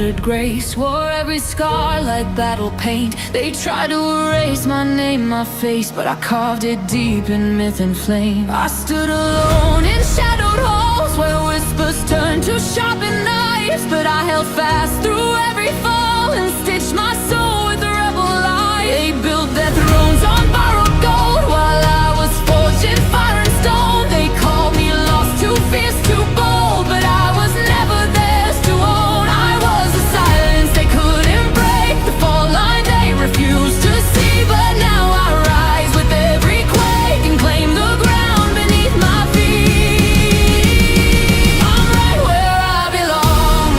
shattered grace. Wore every scar like battle paint. They tried to erase my name, my face, but I carved it deep in myth and flame. I stood alone in shadowed halls where whispers turned to sharpened knives, but I held fast through every fall and stitched my soul with rebel light. They built their thrones on borrowed gold while I was forged in fire and stone. They called me lost, too fierce, too bold, but I was never theirs to own. I was the silence they couldn't break, the fall line they refused to see. But now I rise with every quake and claim the ground beneath my feet. I'm right where I belong,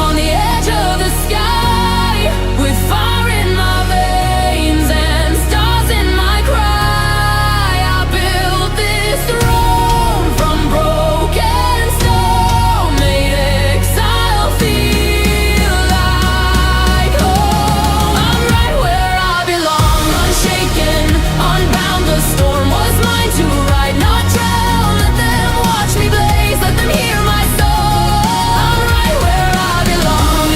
on the edge of the sky, with fire in my veins and stars in my cry. I built this throne from broken stone, made exile feel like home. I'm right where I belong, unshaken, unbound. The storm was mine to ride, not drown. Let them watch me blaze, let them hear my soul. I'm right where I belong.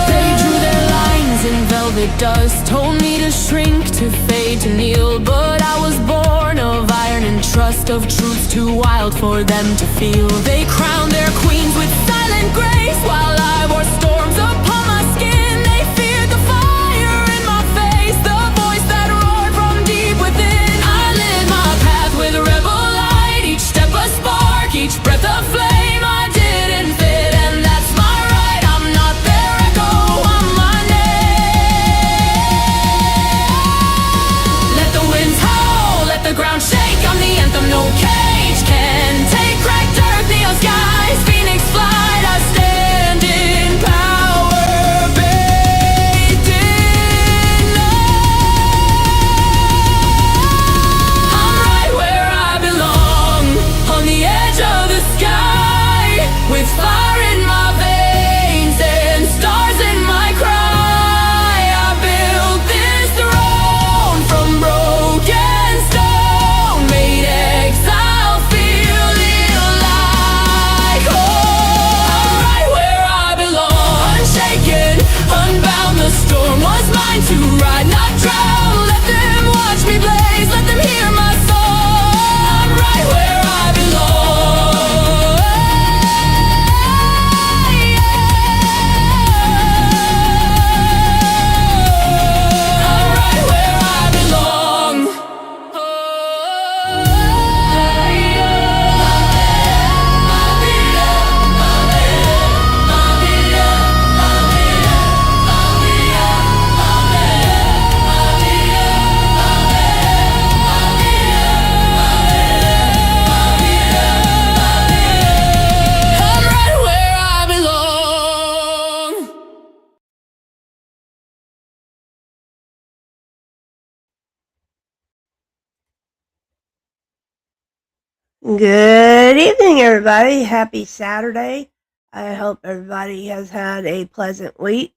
They drew their lines in velvet dust, told me to shrink, to fade, to kneel. But I was born of iron and trust, of truths too wild for them to feel. They crowned their queens with silent grace while I wore storms upon my skin. They feared the fire in my face, the voice that roared from deep within. I lit my path with rebel light, each step a spark, each breath a flame. I didn't fit, and that's my right. I'm not their echo, I'm my name. Let the winds howl, let the ground shake. I'm the anthem no cage can take. Cracked earth, neon skies, phoenix flight. I stand in power, bathed in love. I'm right where I belong, on the edge of the sky, with fire in my veins and stars in my cry. I built this throne from broken stone, made exile feel like home. I'm right where I belong, unshaken, unbound. The storm was mine to ride, not drown. Let them watch me blaze, let them hear my soul. I'm right where I belong. I'm right where I belong. I'm right where I belong. Good evening, everybody. Happy Saturday. I hope everybody has had a pleasant week.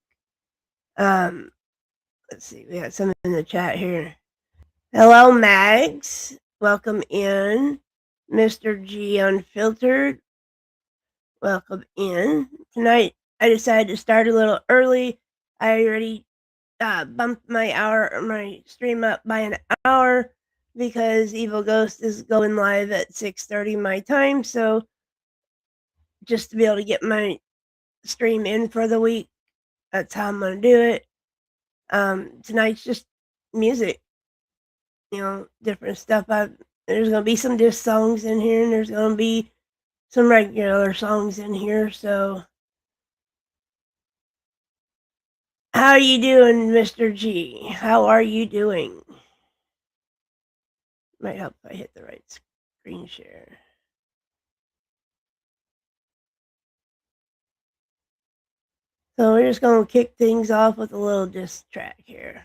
Let's see, we got some in the chat here. Hello, Mags. Welcome in. Mr. G Unfiltered. Welcome in. Tonight, I decided to start a little early. I already bumped my stream up by an hour because Evil Ghost is going live at 6:30 my time. So just to be able to get my stream in for the week, that's how I'm gonna do it. Tonight's just music, different stuff. There's gonna be some diss songs in here, and there's gonna be some regular songs in here. So, how are you doing, Mr. G? How are you doing? Might help if I hit the right screen share. So we're just gonna kick things off with a little diss track here.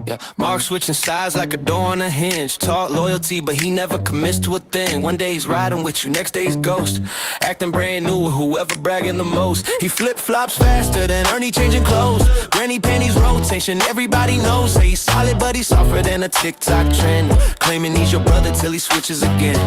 Yeah, Mark switching sides like a door on a hinge. Taught loyalty, but he never commits to a thing. One day he's riding with you, next day he's ghost. Acting brand new with whoever bragging the most. He flip-flops faster than Ernie changing clothes. Granny panties rotation, everybody knows. Say he's solid, but he's softer than a TikTok trend. Claiming he's your brother till he switches again.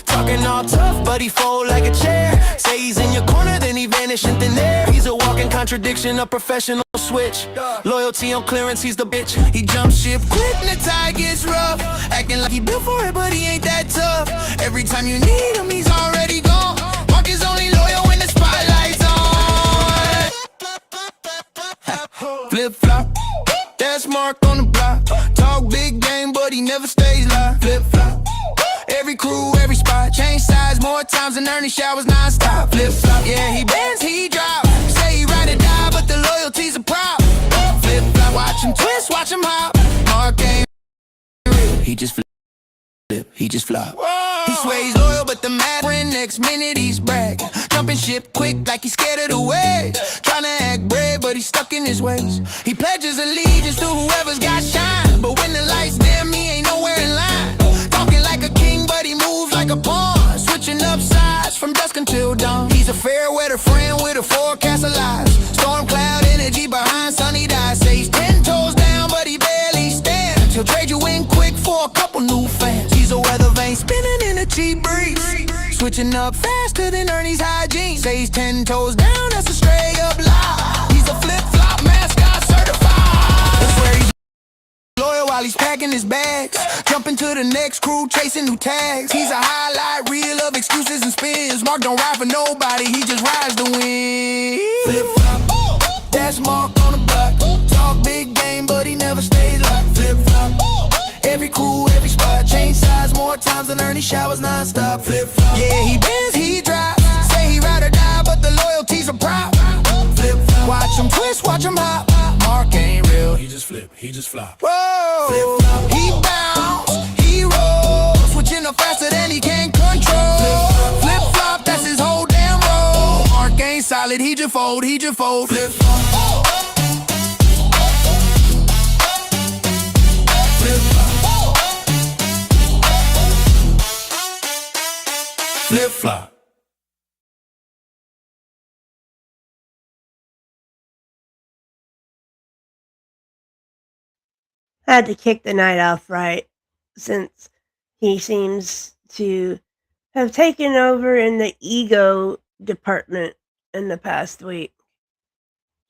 Talking all tough, but he fold like a chair. Say he's in your corner, then he vanish in thin air. He's a walking contradiction, a professional switch. Loyalty on clearance, he's the bitch. He jumps ship quick when the tide gets rough. Acting like he built for it, but he ain't that tough. Every time you need him, he's already gone. Mark is only loyal when the spotlight's on. Flip-flop, that's Mark on the block. Talk big game, but he never stays live. Flip-flop, every crew, every spot. Change sides more times than Ernie showers non-stop. Flip-flop, yeah, he bends, he drops. Say he ride or die, but the loyalty's a prop. Flip-flop, watch him twist, watch him hop. Mark ain't real, he just flip, he just flop. He sways loyal, but the mad friend next minute he's bragging. Jumping ship quick like he's scared of the waves. Tryna act brave, but he's stuck in his ways. He pledges allegiance to whoever's got shine. But when the lights dim, he ain't nowhere in line. Talking like a king, but he moves like a pawn. Switching up sides from dusk until dawn. He's a fair weather friend with a forecast of lies. Storm cloud energy behind sunny dies. Say he's 10 toes down, but he barely stands. He'll trade you in quick for a couple new fans. He's a weather vane spinning in a cheap breeze. Switching up faster than Ernie's hygiene. Say he's 10 toes down, that's a straight up lie. He's a flip-flop mascot certified. That's where he's loyal while he's packing his bags. Jumping to the next crew, chasing new tags. He's a highlight reel of excuses and spins. Mark don't ride for nobody, he just rides to win. Flip-flop, that's Mark on the block. Talk big game, but he never stays locked. Flip-flop, every crew, every spot. Change sides more times than Ernie showers non-stop. Flip-flop, yeah, he bends, he drops. Say he ride or die, but the loyalty's a prop. Flip-flop, watch him twist, watch him hop. Mark ain't real, he just flip, he just flop. Whoa, flip-flop, he bounce, he rolls. Switching up faster than he can control. Flip-flop, that's his whole damn role. Mark ain't solid, he just fold, he just fold. Flip-flop, flip-flop. Had to kick the night off right, since he seems to have taken over in the ego department in the past week.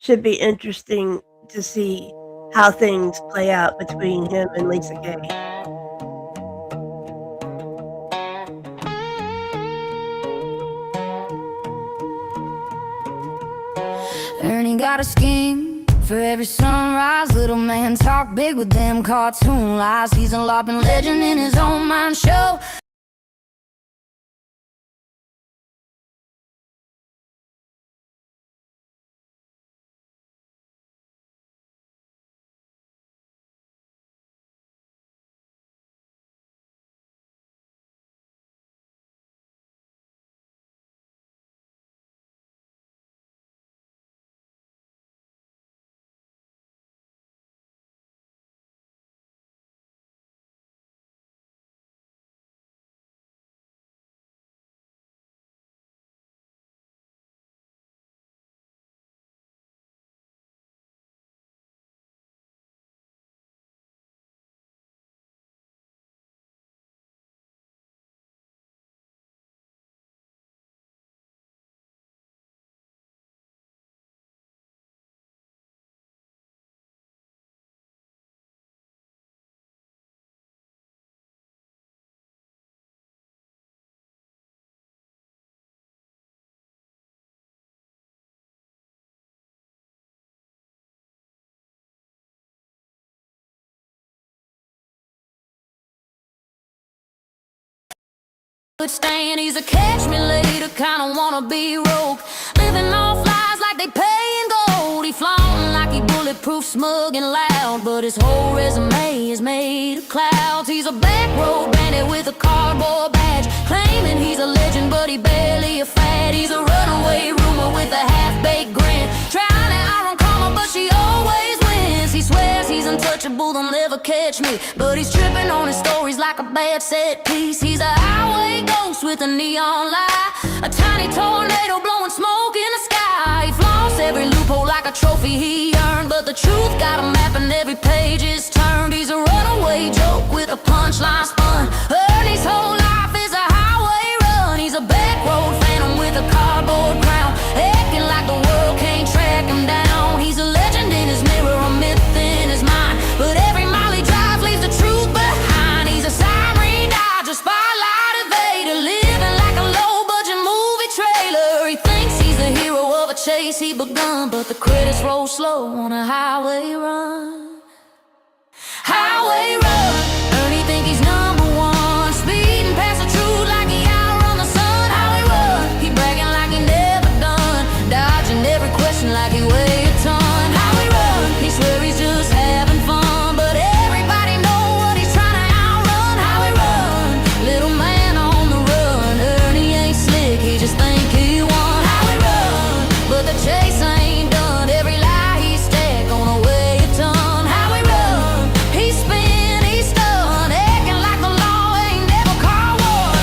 Should be interesting to see how things play out between him and Lisa Kay. Ernie got a scheme for every sunrise. Little man talk big with them cartoon lies. He's a lopping legend in his own mind show. Staying, he's a catch me later, kinda wanna be rogue. Living off lies like they pay in gold. He flaunting like he bulletproof, smug and loud, but his whole resume is made of clouds. He's a back road bandit with a cardboard badge, claiming he's a legend, but he barely a fad. He's a runaway rumor with a half-baked grin, trying to outrun karma, but she always wins. He swears he's untouchable, they'll never catch me. But he's tripping on his stories like a bad set piece. He's a highway ghost with a neon light, a tiny tornado blowing smoke in the sky. He flaunts every loophole like a trophy he earned, but the truth got a map and every page is turned. He's a runaway joke with a punchline spun. Ernie's whole life is a highway run. He's a back road phantom with a cardboard crown, acting like the world can't track him down. He's a legend in his mirror, a myth in his mind, but every mile he drives leaves the truth behind. He's a siren dodger, spotlight evader, living like a low-budget movie trailer. He thinks he's the hero of a chase he begun, but the credits roll slow on a highway run. Highway run. Ernie think he's number one, speeding past the truth like he outrun the sun. Highway run. He bragging like he never done, dodging every question like he weighed a ton. Highway run. He swear he's just having fun, but everybody know what he's trying to outrun. Highway run. Little man on the run. Ernie ain't slick, he just think he won. Highway run. But the chase ain't done. Every lie he stacked gonna weigh a ton. Highway run. He's spin, he's stunned, acting like the law ain't never caught one.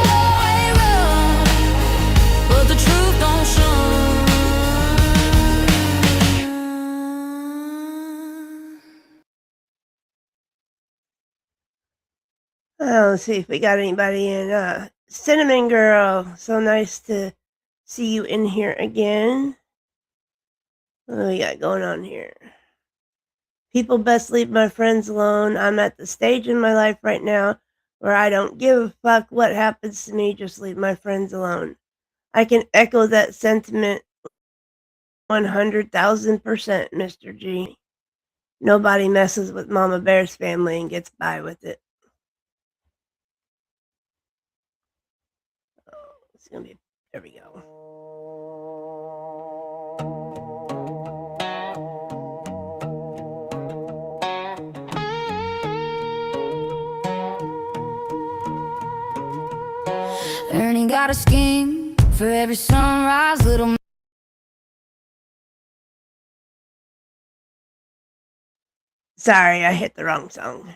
Highway run. But the truth don't shun. Let's see if we got anybody in. Cinnamon Girl, so nice to see you in here again. What do we got going on here? People best leave my friends alone. I'm at the stage in my life right now where I don't give a fuck what happens to me, just leave my friends alone. I can echo that sentiment 100,000%, Mr. G. Nobody messes with Mama Bear's family and gets by with it. It's gonna be, there we go. Ernie got a scheme for every sunrise, little. Sorry, I hit the wrong song.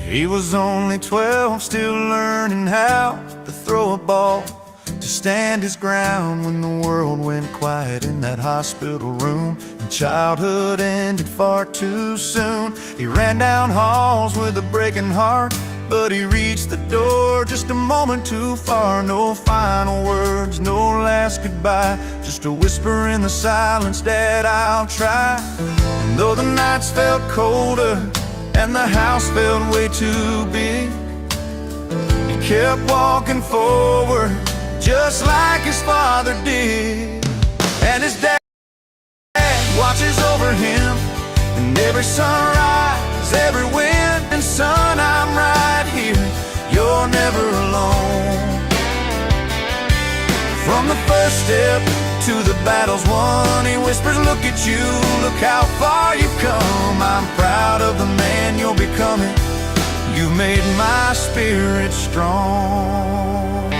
He was only 12, still learning how to throw a ball, to stand his ground when the world went quiet in that hospital room, and childhood ended far too soon. He ran down halls with a breaking heart, but he reached the door just a moment too far. No final words, no last goodbye, just a whisper in the silence, Dad, I'll try. And though the nights felt colder and the house felt way too big, he kept walking forward just like his father did. And his dad watches over him, and every sunrise, every wind, and son, I'm right here, you're never alone. From the first step to the battles won, he whispers, look at you, look how far you've come. I'm proud of the man you're becoming, you made my spirit strong.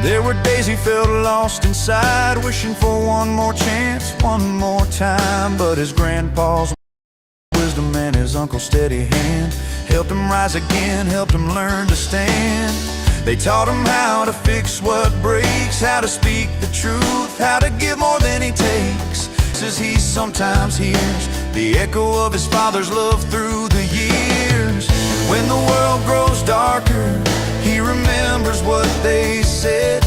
There were days he felt lost inside, wishing for one more chance, one more time. But his grandpa's wisdom and his uncle's steady hand helped him rise again, helped him learn to stand. They taught him how to fix what breaks, how to speak the truth, how to give more than he takes. As he sometimes hears the echo of his father's love through the years. When the world grows darker, he remembers what they said.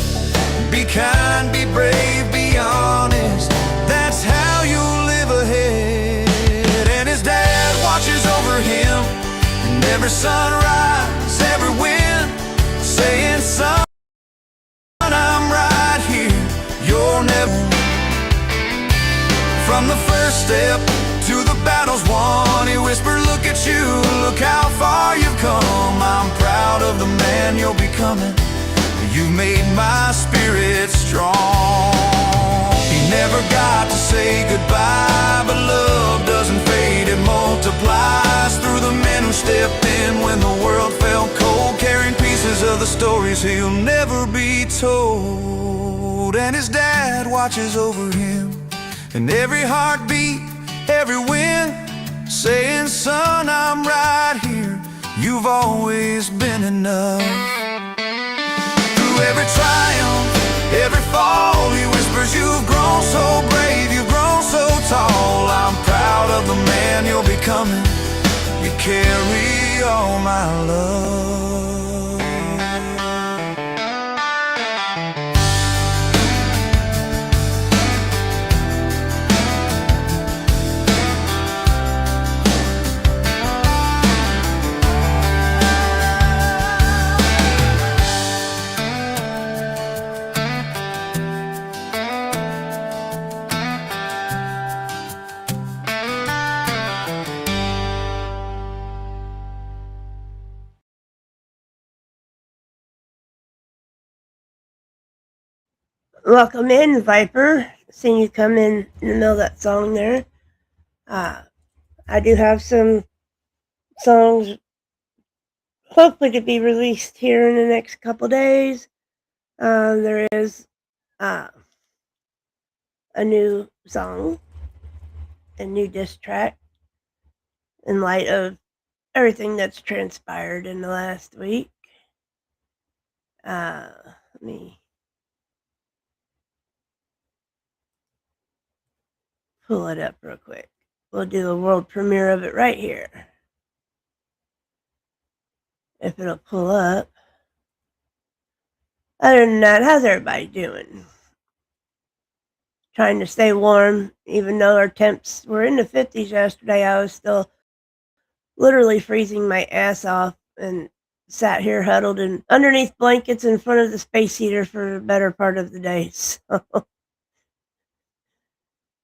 Be kind, be brave, be honest, that's how you live ahead. And his dad watches over him, and every sunrise, every wind, saying, son, I'm right here, you're never. From the first step to the battles won, he whispered, look at you, look how far you've come. I'm proud of the man you're becoming, you made my spirit strong. He never forgot to say goodbye. But love doesn't fade, it multiplies through the men who stepped in when the world felt cold, carrying pieces of the stories he'll never be told. And his dad watches over him, and every heartbeat, every win, saying, son, I'm right here, you've always been enough. Through every triumph, every fall, he whispers, you've grown so brave, you've grown so tall. I'm proud of the man you're becoming, you carry all my love. Welcome in, Viper. Seeing you come in the middle of that song there. I do have some songs hopefully to be released here in the next couple days. There is a new song, a new diss track, in light of everything that's transpired in the last week. Let me pull it up real quick. We'll do the world premiere of it right here. If it'll pull up. Other than that, how's everybody doing? Trying to stay warm, even though our temps were in the 50s yesterday. I was still literally freezing my ass off and sat here huddled in underneath blankets in front of the space heater for the better part of the day. So,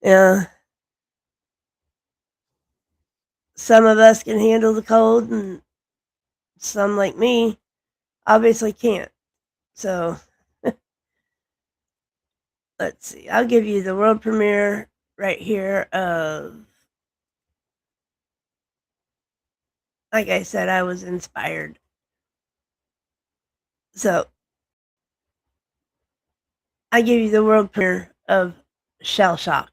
yeah. Some of us can handle the cold, and some, like me, obviously can't. So, let's see. I'll give you the world premiere right here of, like I said, I was inspired. So, I give you the world premiere of Shell Shocked.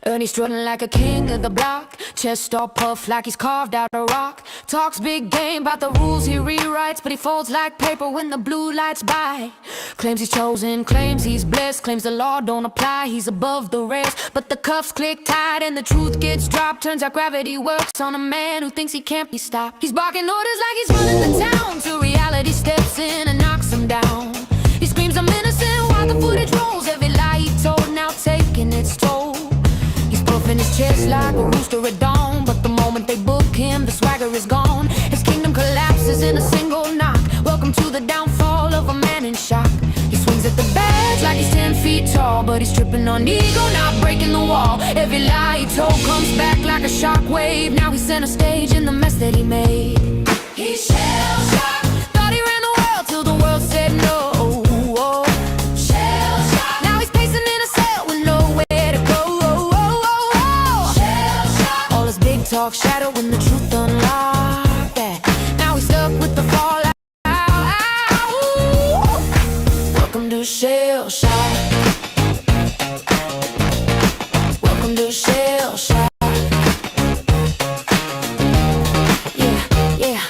Ernie strutting like a king of the block, chest all puffed like he's carved out of rock. Talks big game about the rules he rewrites, but he folds like paper when the blue lights by. Claims he's chosen, claims he's blessed, claims the law don't apply, he's above the rest. But the cuffs click tight and the truth gets dropped. Turns out gravity works on a man who thinks he can't be stopped. He's barking orders like he's running the town, till reality steps in and knocks him down. He screams I'm innocent while the footage rolls, every lie he told now taking its toll. In his chest like a rooster at dawn, but the moment they book him, the swagger is gone. His kingdom collapses in a single knock. Welcome to the downfall of a man in shock. He swings at the badge like he's 10 feet tall, but he's tripping on ego, not breaking the wall. Every lie he told comes back like a shockwave. Now he's center stage in the mess that he made. He's shell-shocked. Thought he ran the world till the world said no. Talk shadow when the truth unlocked that. Now he's stuck with the fallout. Welcome to Shell Shock. Welcome to Shell Shock. Yeah.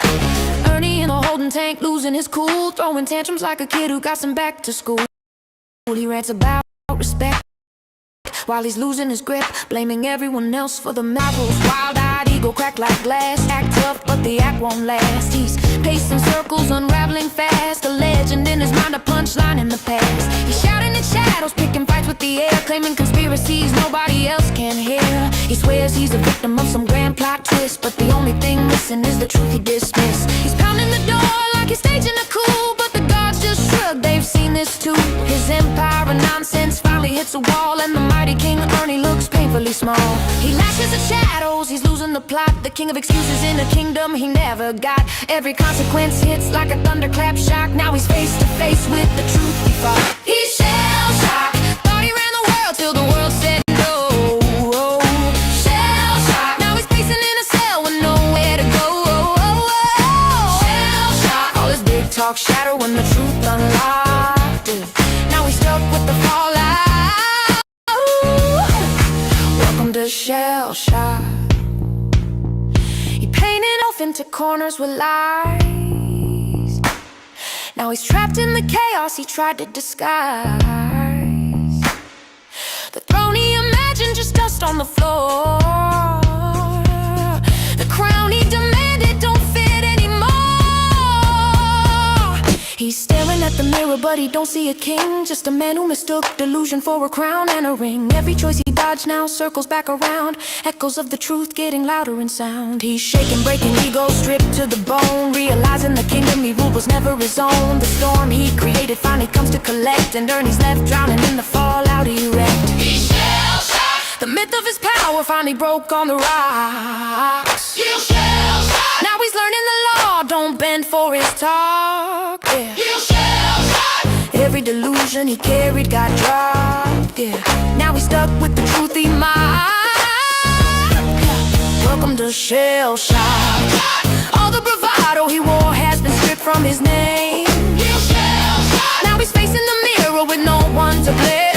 Ernie in a holding tank, losing his cool, throwing tantrums like a kid who got sent back to school. He rants about respect while he's losing his grip, blaming everyone else for the marvels. Wild-eyed ego cracked like glass, act tough but the act won't last. He's pacing circles, unraveling fast, a legend in his mind, a punchline in the past. He's shouting at shadows, picking fights with the air, claiming conspiracies nobody else can hear. He swears he's a victim of some grand plot twist, but the only thing missing is the truth he dismissed. He's pounding the door like he's staging a coup, but the guards just shrug, they've seen this too. His empire of nonsense finally hits a wall, and the mighty King Ernie looks painful overly small. He lashes at shadows, he's losing the plot. The king of excuses in a kingdom he never got. Every consequence hits like a thunderclap shock. Now he's face to face with the truth he fought. He's shell-shocked, thought he ran the world till the world said no. Shell-shocked, now he's pacing in a cell with nowhere to go. Shell-shocked, all his big talk shattered when the truth unlocked. Now he's stuck with the fallout. Welcome to shell shock. He painted off into corners with lies. Now he's trapped in the chaos he tried to disguise. The throne he imagined, just dust on the floor. The crown he demanded don't fit anymore. He's staring at the mirror but he don't see a king. Just a man who mistook delusion for a crown and a ring. Every choice he dodged now circles back around. Echoes of the truth getting louder in sound. He's shaking, breaking ego, stripped to the bone. Realizing the kingdom he ruled was never his own. The storm he created finally comes to collect. And Ernie's left drowning in the fallout he wrecked. He's shell-shocked. The myth of his power finally broke on the rocks. He's shell-shocked. Now he's learning the law, don't bend for his talk. Yeah. He's shell-shocked. Every delusion he carried got dropped. Yeah. Now he's stuck with the truth he mocked. Welcome to shell shock. All the bravado he wore has been stripped from his name. Now he's facing the mirror with no one to blame.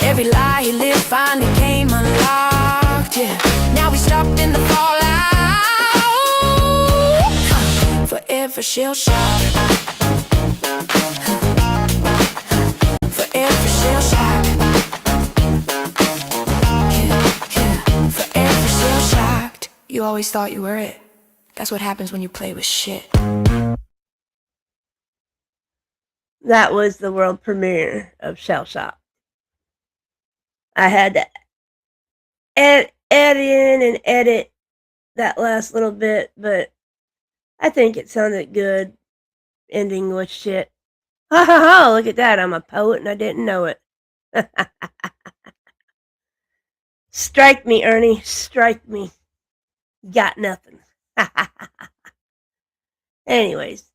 Every lie he lived finally came unlocked. Yeah. Now he's stuck in the fallout. Forever shell shock. Forever shell shock. Forever shell shocked. You always thought you were it. That's what happens when you play with shit. That was the world premiere of Shell Shock. I had to add in and edit that last little bit, but I think it sounded good ending with shit. Ha ha ha, look at that. I'm a poet and I didn't know it. Strike me, Ernie. Strike me. Got nothing. Anyways,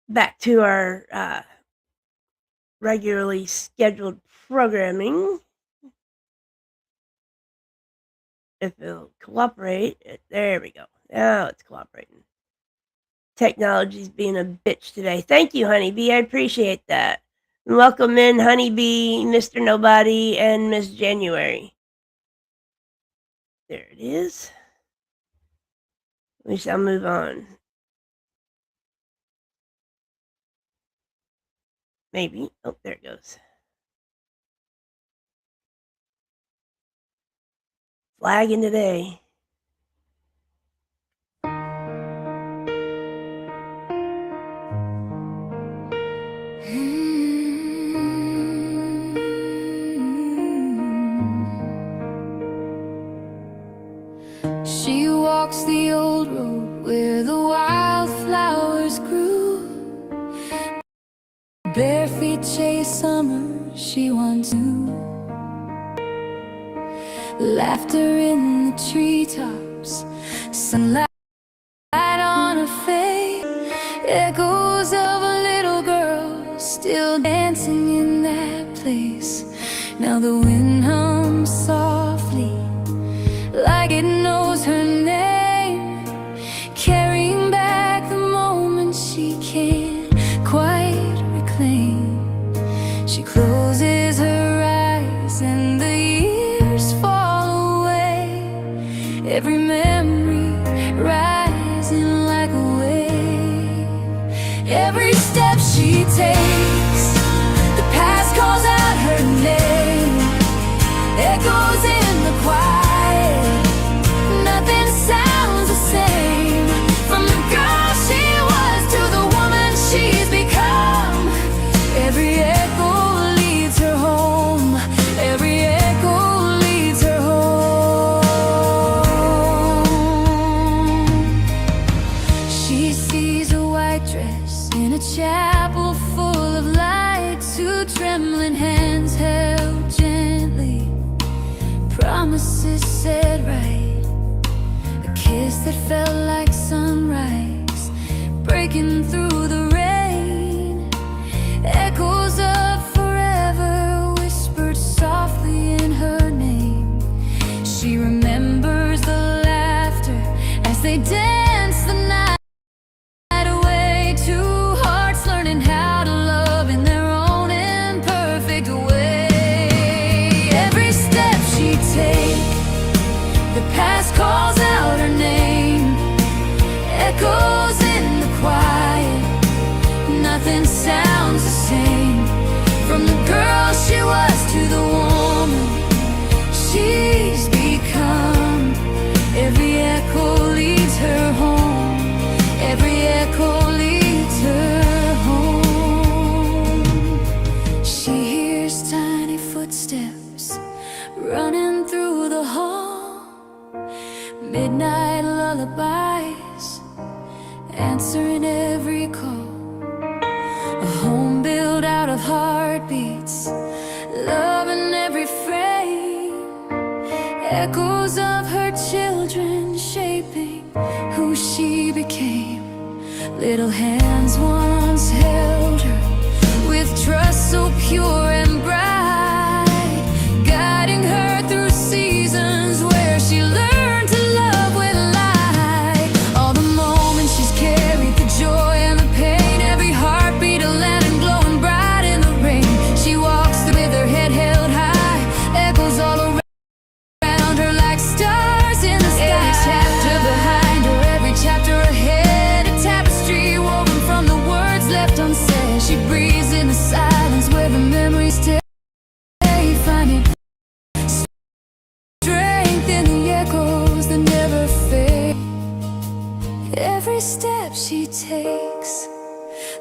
back to our regularly scheduled programming. If it'll cooperate. There we go. Now it's cooperating. Technology's being a bitch today. Thank you, Honeybee. I appreciate that. And welcome in, Honeybee, Mr. Nobody, and Miss January. There it is. We shall move on. Maybe. Oh, there it goes. Flagging today. She walks the old road where the wildflowers grew. Bare feet chase summer, she wants to. Laughter in the treetops, sunlight on her face. Echoes of a little girl still dancing in that place. Now the wind hums softly, like it knows her name, carrying back the moment she can't quite reclaim. She closes her eyes and the years fall away, every memory rising like a wave. Every step she takes, the past calls out her name, echoes in the quiet. Nothing sounds the same, from the girl she was to the woman she's become. Every echo leads her home, every echo leads her home. She sees a white dress in a chapel full of light, two trembling hands held gently. promises said right, a kiss that felt like sunrise, breaking through the rain. Echoes of forever whispered softly in her name. She remembers the laughter as they dance the night away. Two hearts learning how to love in their own imperfect way. Every step she takes, the past calls out her name. Echoes in the quiet, nothing sounds the same. From the girl she was to the woman she's become. Every echo leads her home. Every echo leads her home. She hears tiny footsteps running through the hall. Midnight lullabies answering every call. A home built out of heartbeats, love in every frame. Echoes of her children shaping who she became. Little hands once held her with trust so pure and bright, guiding her through seasons where she learned to love with light. All the moments she's carried, the joy and the pain, every heartbeat a lantern glowing bright in the rain. She walks with her head held high, echoes all around her like stars in the sky. Every chapter behind her, every chapter ahead, a tapestry woven from the words left unsaid. She breathes in the silence where the memories stay, finding strength in the echoes that never fade. Every step she takes,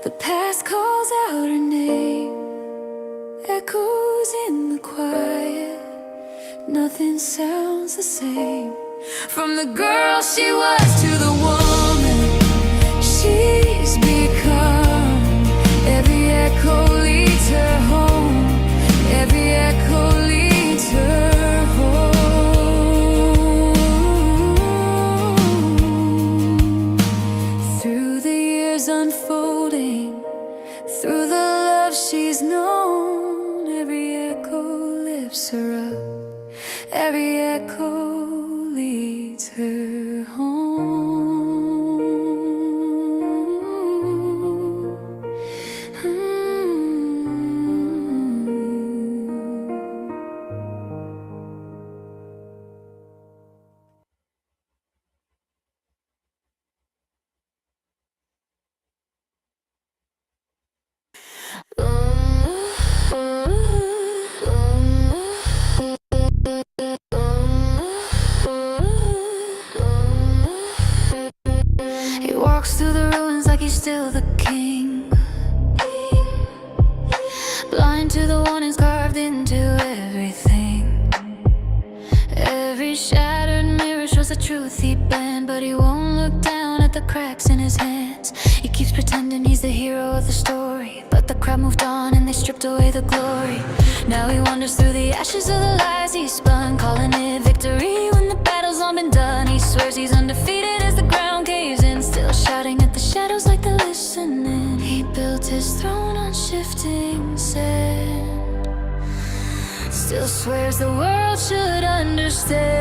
the past calls out her name. Echoes in the quiet, nothing sounds the same. From the girl she was to the woman she's become. Every echo leads her home. Every echo leads her home. Through the years unfolding, through the love she's known, every echo lifts her up. Every echo leads her home. He walks through the ruins like he's still the king, blind to the warnings carved into everything. Every shattered mirror shows the truth he banned, but he won't look down at the cracks in his hands. He keeps pretending he's the hero of the story, but the crowd moved on and they stripped away the glory. Now he wanders through the ashes of the lies he spun, calling it victory when the battle's long been done. He swears he's undefeated as the ground caves in, still shouting at the shadows like they're listening. He built his throne on shifting sand, still swears the world should understand.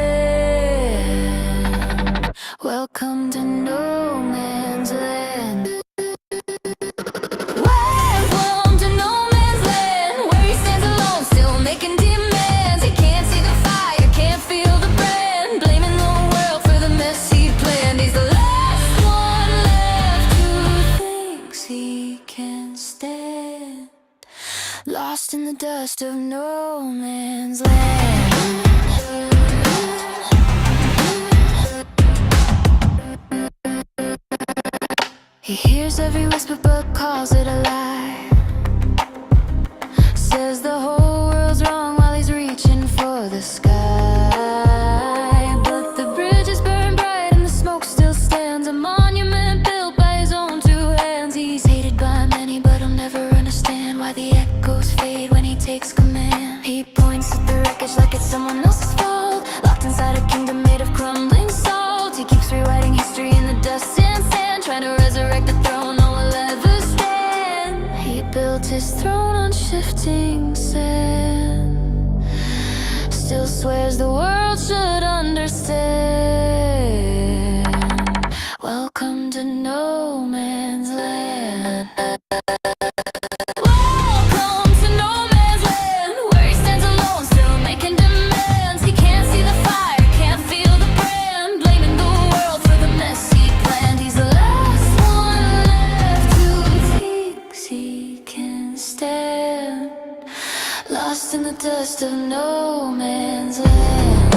Welcome to no man's land. Welcome to no man's land, where he stands alone, still making demands. He can't see the fire, can't feel the brand, blaming the world for the mess he planned. He's the last one left who thinks he can stand, lost in the dust of no man's land. He hears every whisper but calls it a lie, says the whole world's wrong while he's reaching for the sky. But the bridges burn bright and the smoke still stands, a monument built by his own two hands. He's hated by many but he'll never understand why the echoes fade when he takes command. He points at the wreckage like it's someone else's fault, his throne on shifting sand. Still swears the world should understand. Welcome to no man's land. Welcome to no man's land, where he stands alone, still making demands. He can't see the fire, can't feel the brand, blaming the world for the mess he planned. He's the last one left who thinks he can stand, lost in the dust of no man's land.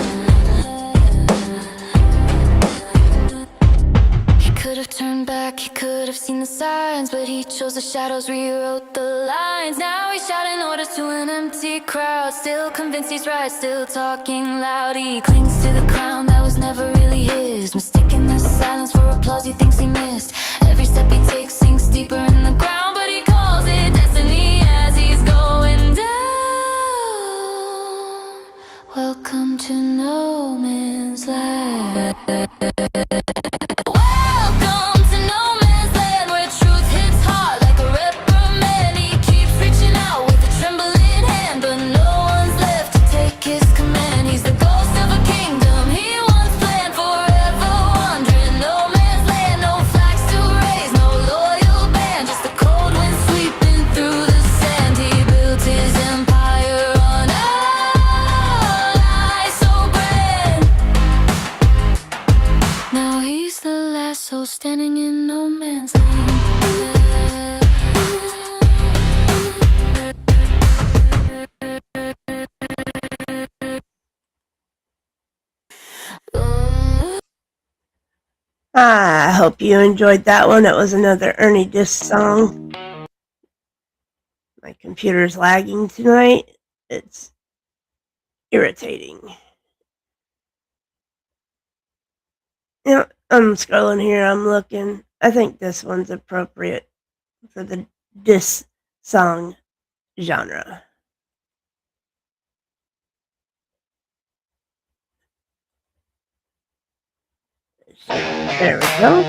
He could have turned back, he could have seen the signs, but he chose the shadows, rewrote the lines. Now he's shouting orders to an empty crowd, still convinced he's right, still talking loud. He clings to the crown that was never really his, mistaking the silence for applause he thinks he missed. Every step he takes sinks deeper in the ground, but he calls it destiny as he's going down. Welcome to no man's land. Welcome to no man's land, where truth hits hard like a reprimand. He keeps reaching out with a trembling hand, but no one's left to take his command. He's the ghost of a kingdom he once planned, forever wandering no man's land. No flags to raise, no loyal band, just the cold wind sweeping through the sand. He built his empire on a lie so grand. Now he's the last soul standing in no man's land. I hope you enjoyed that one. It was another Ernie Disc song. My computer's lagging tonight. It's irritating. You know, I'm scrolling here, I'm looking. I think this one's appropriate for the disc song genre. There we go.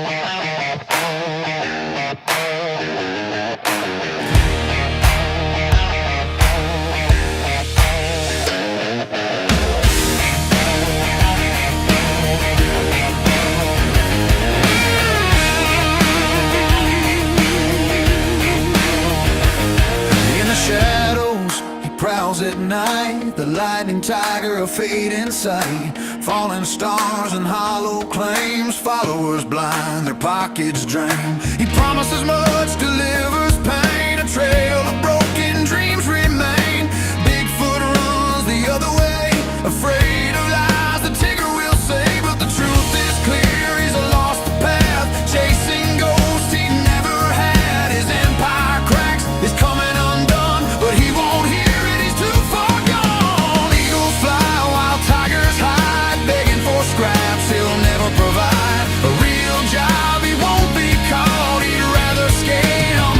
In the shadows, he prowls at night, the lightning tiger, a fate in sight. Falling stars and hollow claims, followers blind, their pockets drained. He promises much, delivers pain, a trail of broken dreams remain. Bigfoot runs the other way, afraid of lies the tigger will say. But the truth is clear, he's lost the path, chasing ghosts he never had. His empire cracks, is coming undone, but he won't hear it, he's too far gone. Eagles fly while tigers hide, begging for scraps he'll never provide. A real job he won't be called, he'd rather scam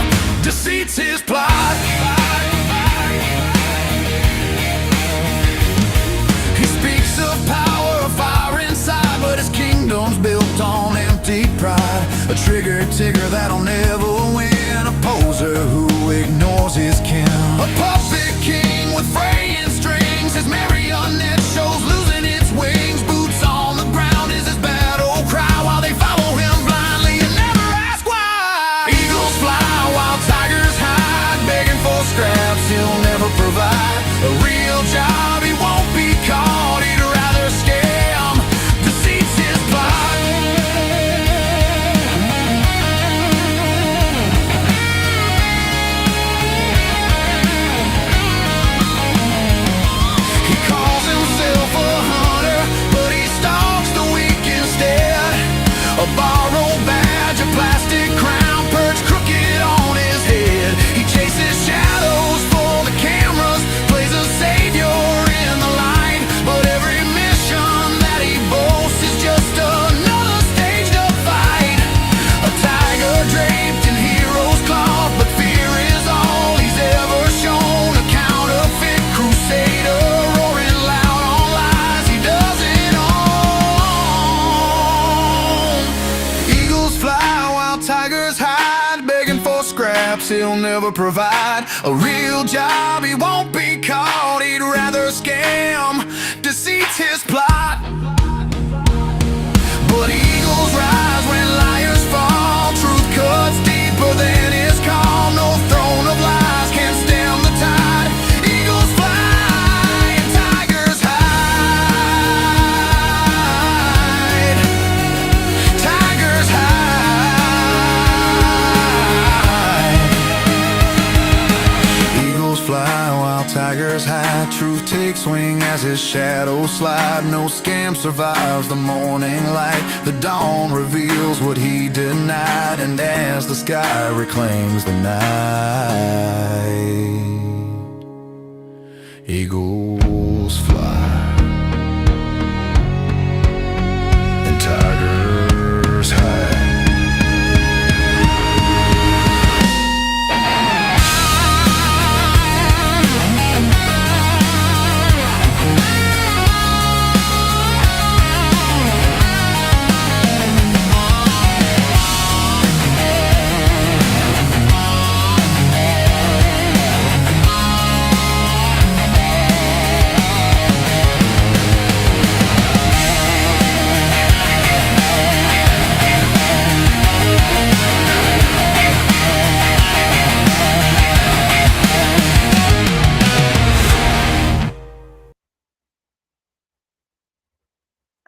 perhaps he'll never provide a real job. He won't be caught, he'd rather scam, deceit's his plot. But eagles rise when liars fall. Truth cuts deeper than his call. No throne of lies can stem the tide. Eagles fly and tigers hide. Tigers hide. Eagles fly while tigers hide. Truth takes wing as his shadow slide. No scam survives the morning light. The dawn reveals what he denied. And as the sky reclaims the night, eagles fly and tigers hide.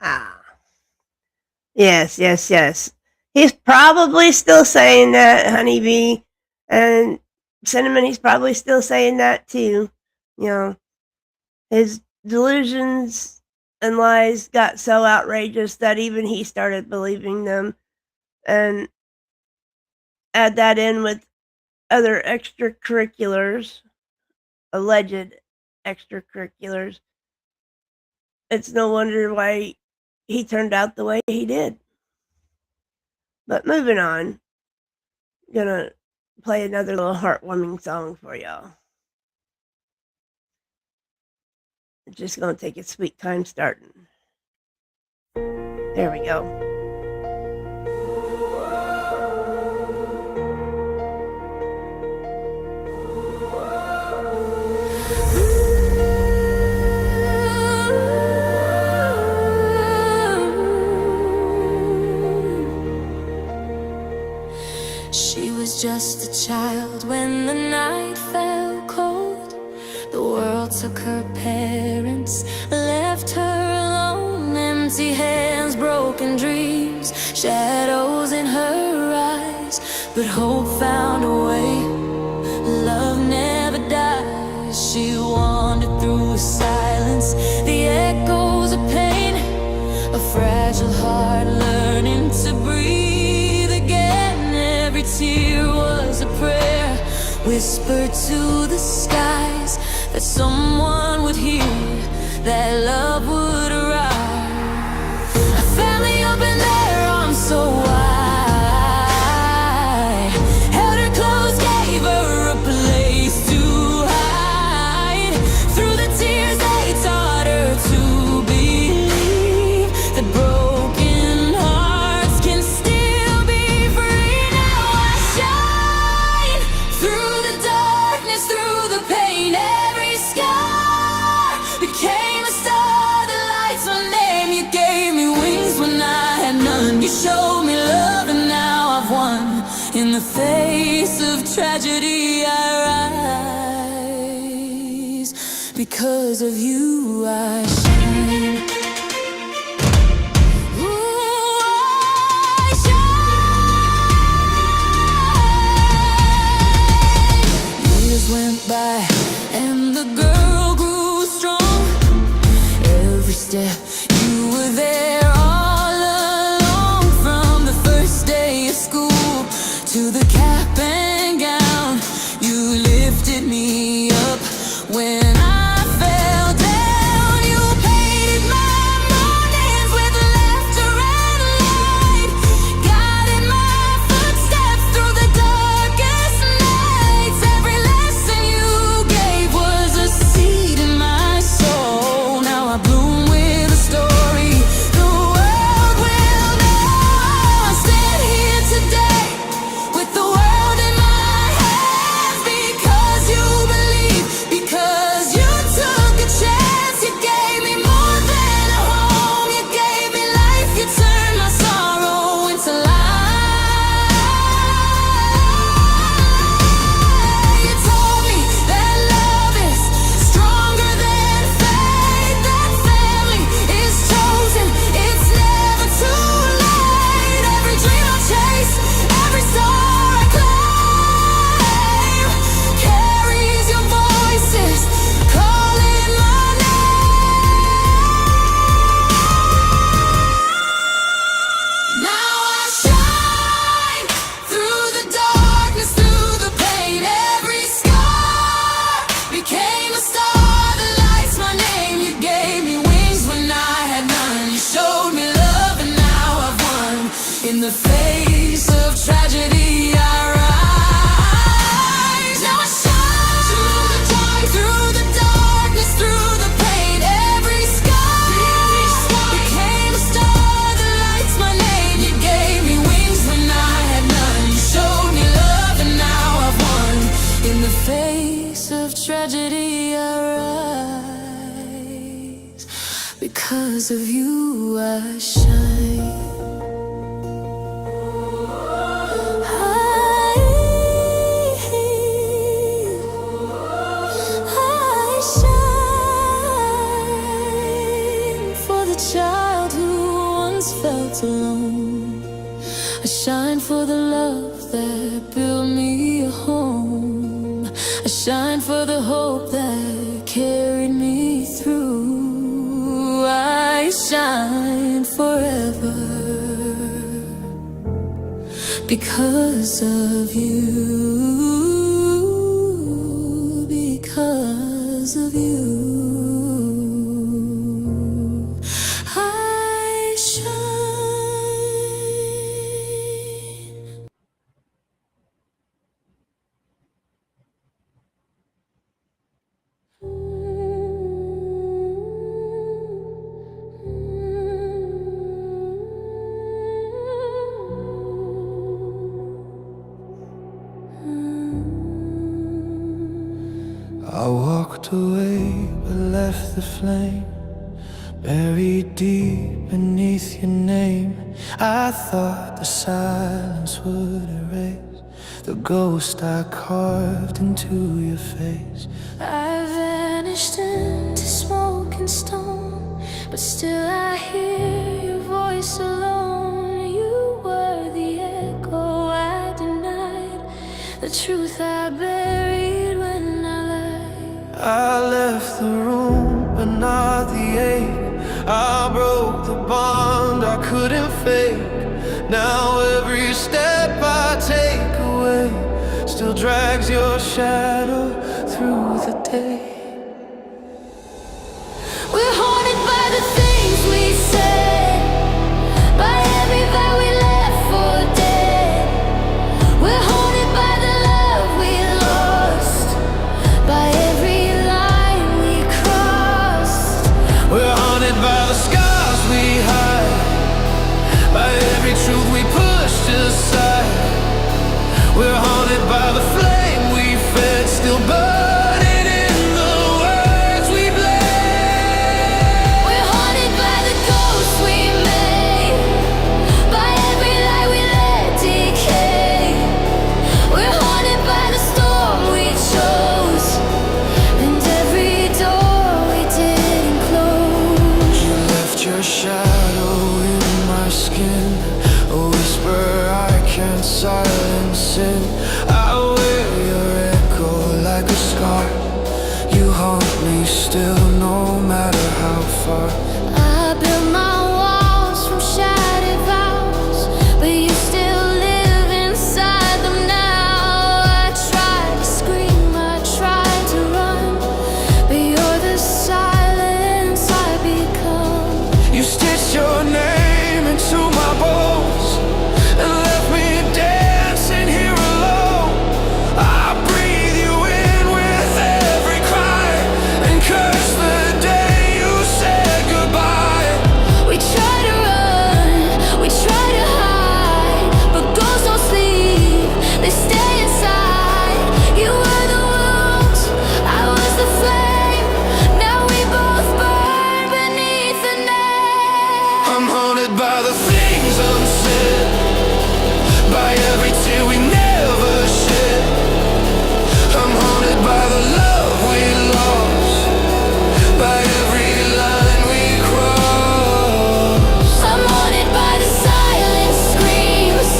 Ah. Yes, yes, yes. He's probably still saying that, Honeybee. And Cinnamon, he's probably still saying that too. You know, his delusions and lies got so outrageous that even he started believing them. And add that in with other extracurriculars, alleged extracurriculars. It's no wonder why he turned out the way he did. But moving on, gonna play another little heartwarming song for y'all. It's just gonna take its sweet time starting. There we go. She was just a child when the night fell cold. The world took her parents, left her alone. Empty hands, broken dreams, shadows in her eyes. But hope found a way, love never dies. She wandered through silence, the echoes of pain. A fragile heart learning to breathe again. Every tear was a prayer, whispered to the skies, that someone would hear, that love would arrive. A family up in their arms so wide, held her close, gave her a place to hide. Through the tears they taught her to believe that broken hearts can still be free. Now I shine through the darkness, through the pain. Every scar became a star that lights my name. You gave me wings when I had none. You showed me love and now I've won. In the face of tragedy I rise. Because of you I shine. Ooh, I shine. Years went by and the girl grew strong. Every step you were there all along. From the first day of school to the cap and gown, you lifted me up when I fell down. You painted my Because of you I shine. I shine for the child who once felt alone. I shine for the love that built me a home. I shine for the hope that carried me through. I shine forever because of you, because of you. I shine. I walked away but left the flame buried deep beneath your name. I thought the silence would erase the ghost I carved into your face. I vanished into smoke and stone, but still I hear your voice alone. You were the echo I denied, the truth I buried when I lied. I left the room but not the ache. I broke the bond I couldn't fake. Now every step I take away still drags your shadow through the day. We're haunted by the things we said, by every vow we left for dead. We're haunted by the love we lost, by every line we crossed. We're haunted by the scars we hide, by every truth we pushed aside. We're haunted by the flame we fed, still burning in the words we bled. We're haunted by the ghosts we made, by every lie we let decay. We're haunted by the storm we chose, and every door we didn't close. You left your shadow in my skin, a whisper I can't silence in. I wear your echo like a scar. You haunt me still, no matter how far. I built my walls from shattered vows, but you still live inside them now. I tried to scream, I tried to run, but you're the silence I become. You stitched your name into my bones and left me dancing here alone. I breathe you in with every cry and curse the day you said goodbye. We try to run, we try to hide, but ghosts don't sleep, they stay inside. You were the wounds, I was the flame. Now we both burn beneath the name. I'm haunted by the things unsaid, by every tear we never shed. I'm haunted by the love we lost, by every line we crossed. I'm haunted by the silent screams,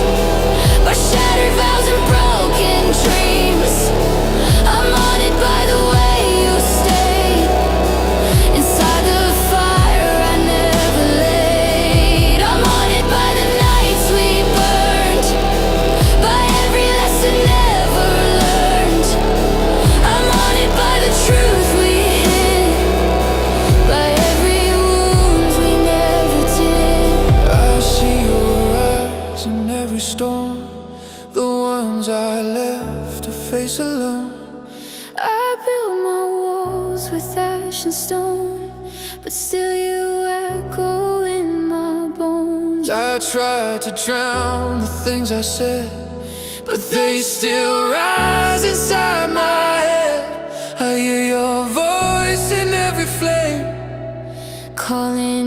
by shattered vows and broken dreams. I'm haunted by the way you stayed inside the fire I never laid. I'm haunted by the nights we burned, by every lesson never learned. I'm haunted by the truth we hid, by every wound we never did. I see your eyes in every storm, the ones I left to face alone. I built my walls with ash and stone, but still you echo in my bones. I tried to drown the things I said, but they still rise inside my head. I hear your voice in every flame, Calling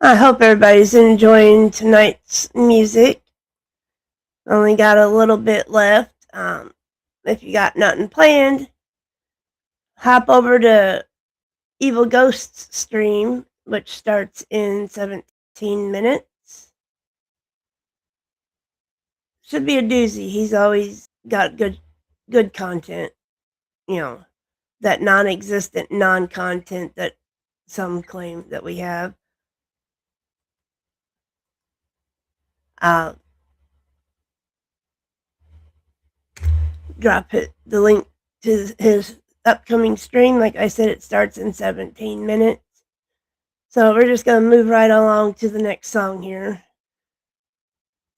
I hope everybody's enjoying tonight's music. Only got a little bit left. If you got nothing planned, hop over to Evil Ghost's stream, which starts in 17 minutes. Should be a doozy. He's always got good content. You know, that non-existent non-content that some claim that we have. I'll drop the link to his upcoming stream. Like I said, it starts in 17 minutes. So we're just going to move right along to the next song here.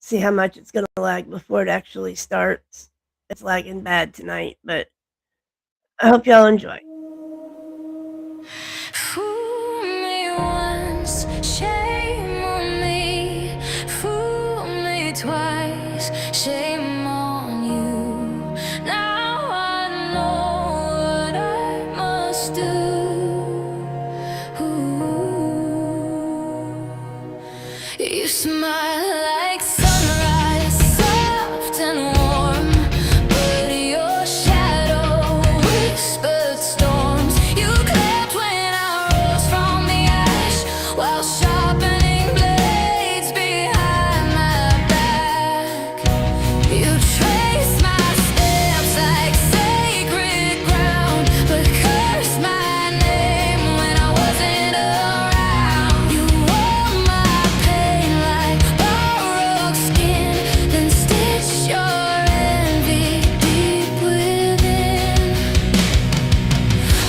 See how much it's going to lag before it actually starts. It's lagging bad tonight, but I hope y'all enjoy. Fool me once, shame on me. Fool me twice, shame on you. Now I know what I must do. You smile like sunrise, soft and warm, but your shadow whispered storms. You clapped when I rose from the ash, while sharpening blades behind my back. You traced my steps like sacred ground, but cursed my name when I wasn't around. You wore my pain like borrowed skin, then stitched your envy deep within.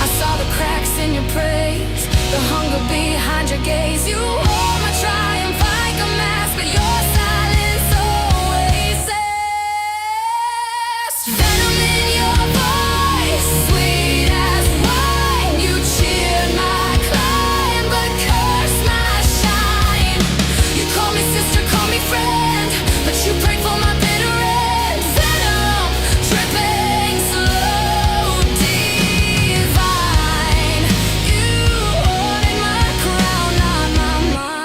I saw the cracks in your praise, the hunger behind your gaze. You wore my triumph like a mask, but your silence always says venom in your voice, sweet as wine. You cheered my climb, but cursed my shine. You call me sister, call me friend, but you prayed for my bitter end. Venom dripping slow, divine. You wanted my crown, not my mind.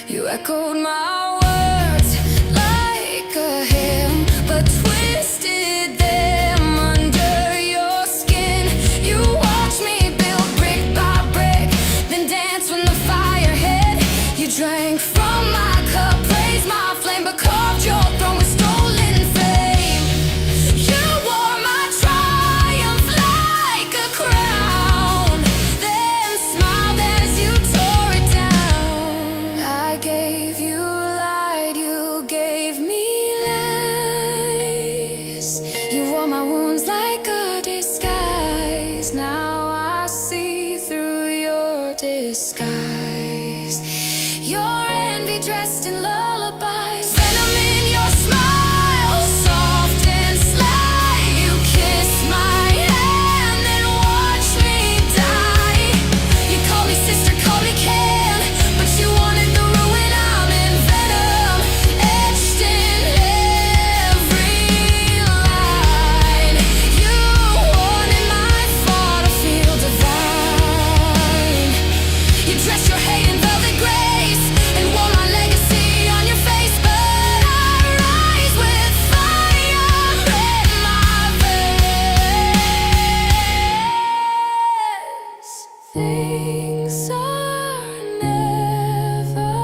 You echoed my words like a hymn, but twisted them under your skin. You watched me build brick by brick, then dance when the fire hit. You drank from my cup, praised my flame, but carved your throne with stolen fame. You wore my triumph like a crown, then smiled as you tore it down. I gave you light, you gave me lies. You wore my wounds like a disguise. Now I see through your disguise. Your envy dressed in lullabies, venom in your smile, soft and sly. You kissed my hand, then watched me die. You call me sister, call me kin, but you wanted the ruin. I'm in venom, etched in every line. You wanted my fall to feel divine. You dressed your hate in velvet grace and wore my legacy on your face, but I rise with fire in my veins. Things are never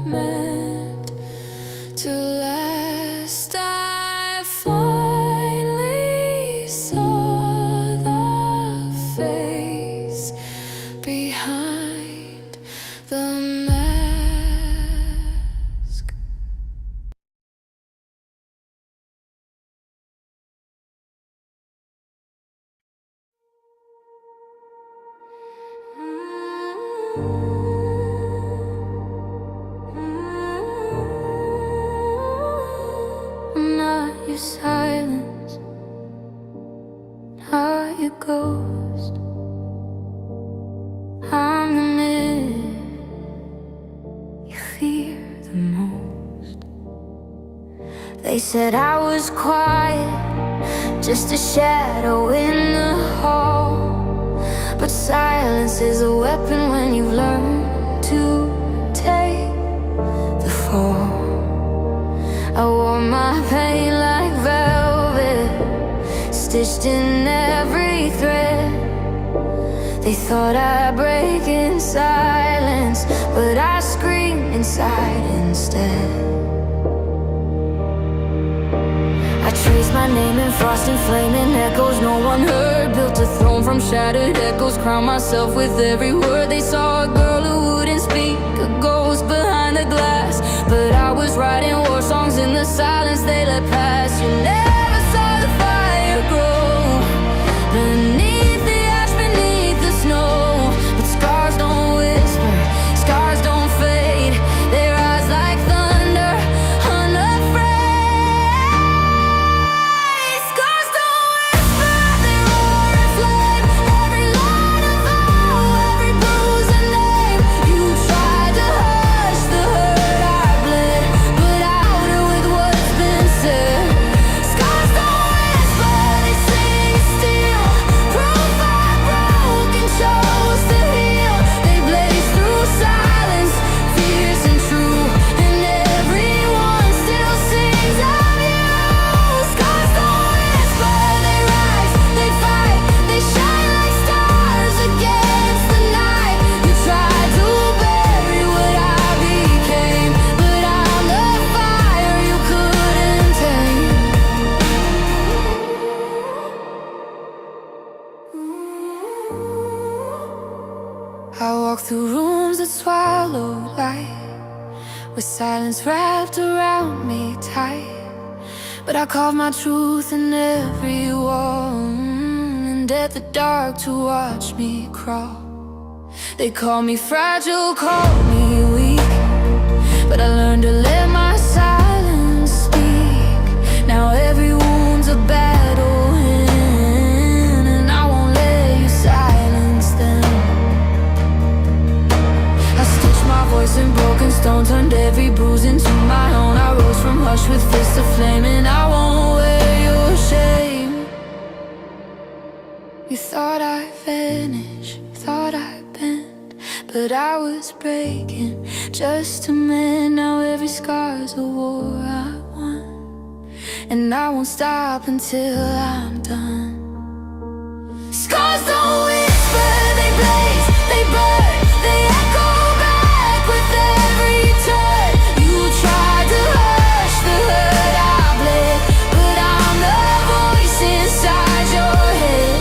meant to last. I finally saw the face behind the mask. I'm not your silence, not your ghost. I'm the myth you fear the most. They said I was quiet, just a shadow in the hall, but silence is a weapon when They thought I'd break in silence, but I scream inside instead. I traced my name in frost and flaming echoes no one heard. Built a throne from shattered echoes, crowned myself with every word. They saw a girl who wouldn't speak, a ghost behind the glass. But I was writing war songs in the silence they let pass. You never saw the fire grow beneath the ash, beneath the snow. But scars don't whisper, scars don't fade. They rise like thunder, unafraid. Scars don't whisper, they roar and flame. Every line of vow, every bruise and name. You tried to hush the hurt I bled, but outer with what's been said. Scars don't whisper, they sing still. Proof I broke and chose to heal. They blaze through silence, fierce and true, and everyone still sings of you. Scars don't whisper, they rise, they fight, they shine like stars against the night. You tried to bury what I became, but I'm the fire you couldn't tame. I walk through rooms that swallow light, with silence wrapped around me tight. But I carve my truth in every wall, and at the dark to watch me crawl. They call me fragile, call me weak, but I learned to let my silence speak. Now every wound's a battle in, and I won't let you silence them. I stitched my voice in broken stone, turned every bruise into my own. I rose from hush with fists aflame, and I won't wear your shame. You thought I'd vanish, thought I'd bend, but I was breaking just to mend. Now every scar's a war I won, and I won't stop until I'm done. Scars don't whisper, they blaze, they burn, they echo back with every turn. You tried to hush the hurt I bled, but I'm the voice inside your head.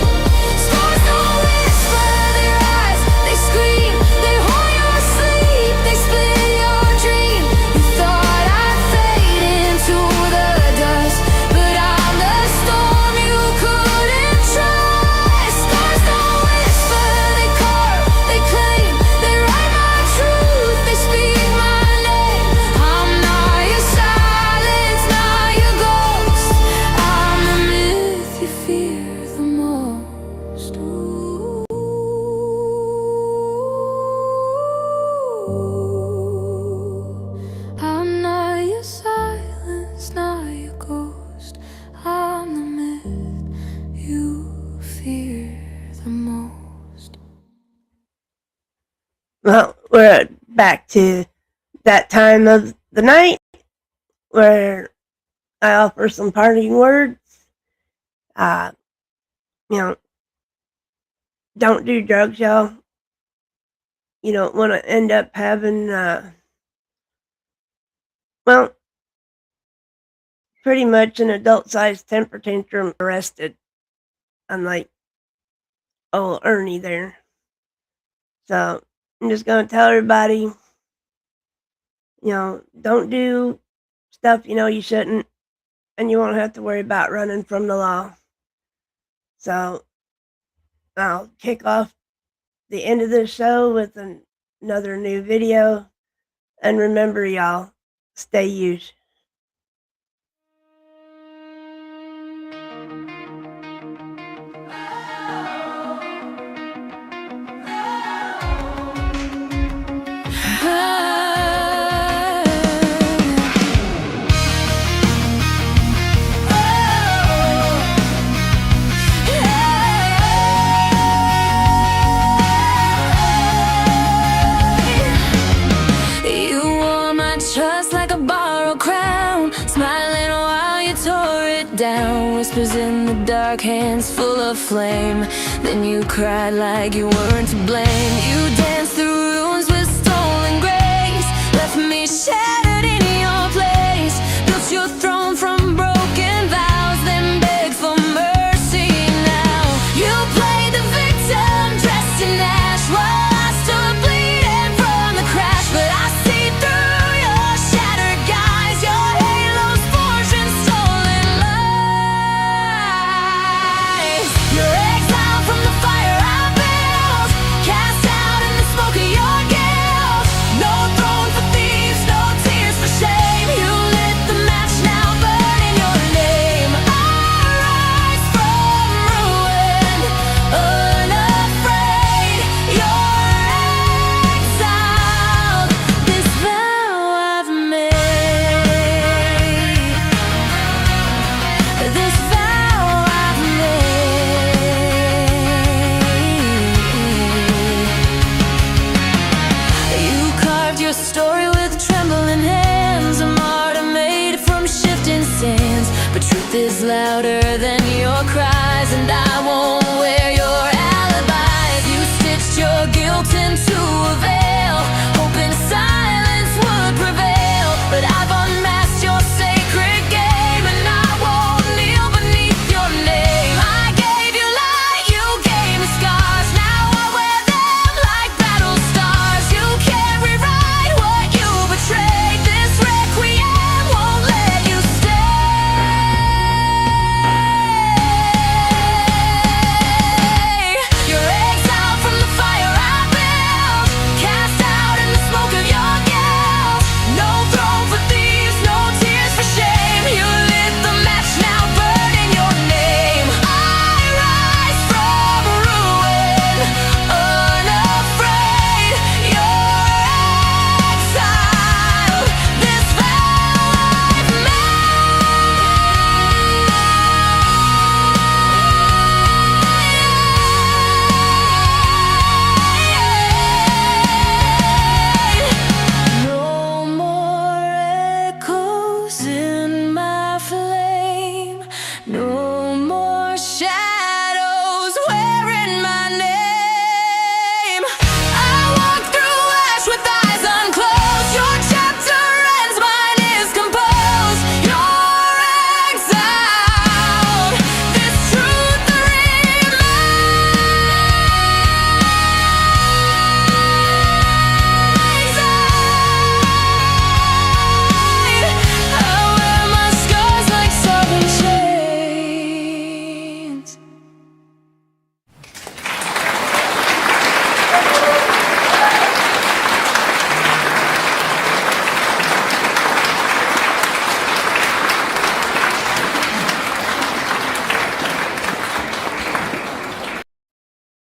Scars don't whisper, they rise, they scream, they haunt your sleep, they split your dream. You thought I'd fade into the dust, but I'm the storm you couldn't trust. Scars don't whisper, they carve, they claim, they write my truth, they speak my name. I'm not your silence, not your ghost. I'm the myth you fear the most. Ooh. I'm not your silence, not your ghost. I'm the myth you fear the most. Well, we're back to that time of the night where I offer some parting words. Uh, you know, don't do drugs, y'all. You don't want to end up having, well, pretty much an adult-sized temper tantrum arrested, unlike old Ernie there. So I'm just going to tell everybody, don't do stuff you know you shouldn't, and you won't have to worry about running from the law. So I'll kick off the end of this show with another new video. And remember, y'all, stay used. You wore my trust like a borrowed crown. dark hands full of flame. Then you cried like you weren't to blame. You danced through ruins with stolen grace, left me shattered in your place. Built your throne from